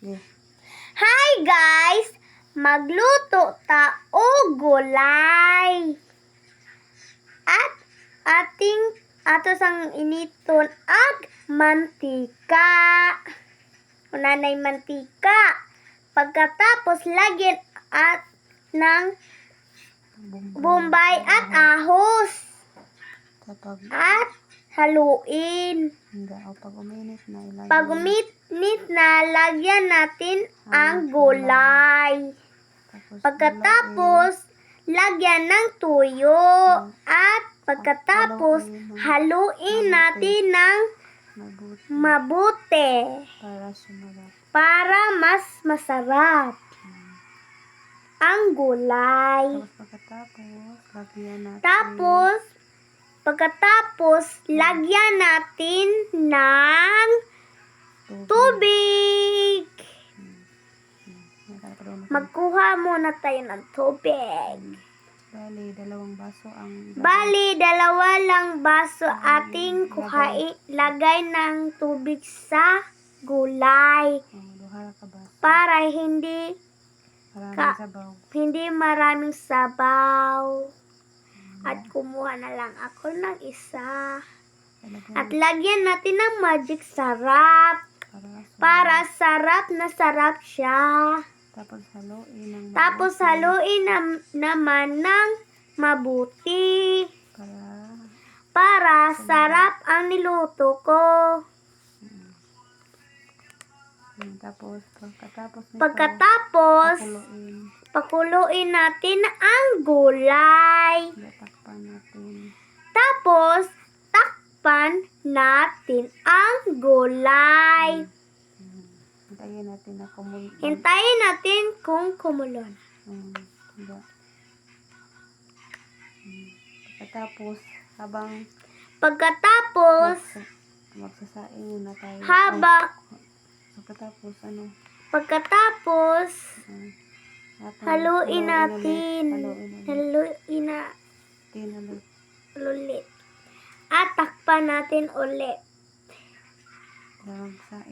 Yeah. Hi guys! Magluto ta og gulay. At ato sang initon ag mantika. Unanay mantika. Pagkatapos lagyan at ng bombay at ahos. Kapag At haluin. pag uminit na ilagay. Pag uminit na, lagyan natin ang gulay. Pagkatapos, lagyan ng tuyo. At pagkatapos, haluin natin ng mabuti para mas masarap ang gulay. Pagkatapos, lagyan natin ng tubig. Magkuha muna tayo ng tubig. Bali, dalawa lang baso ating lagay ng tubig sa gulay. Para hindi maraming sabaw. At kumuha na lang ako ng isa. At lagyan natin ng magic sarap. Para sarap na sarap siya. Tapos haluin naman ng mabuti. Para sarap ang niluto ko. Pagkatapos, pakuluin natin ang gulay. Tapos, takpan natin ang gulay. Hintayin natin kung kumulo. Pagkatapos, magsasaing na tayo. Pagkatapos, haluin natin. Haluin ulit. At takpan natin ulit.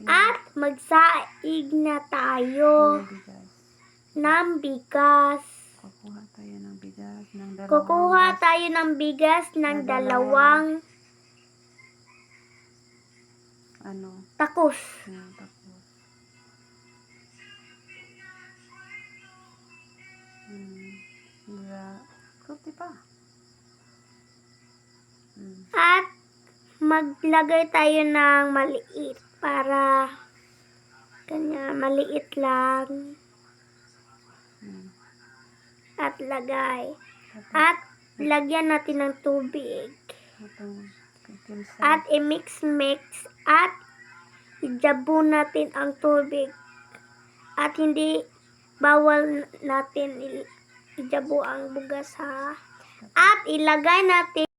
At magsaing na tayo ng bigas. Kukuha tayo ng bigas ng dalawang takos. At maglagay tayo ng maliit para kanya maliit lang. At lagay. At lagyan natin ng tubig. At i-mix at ijabo natin ang tubig. At hindi bawal natin ijabo ang bugas ha. At ilagay natin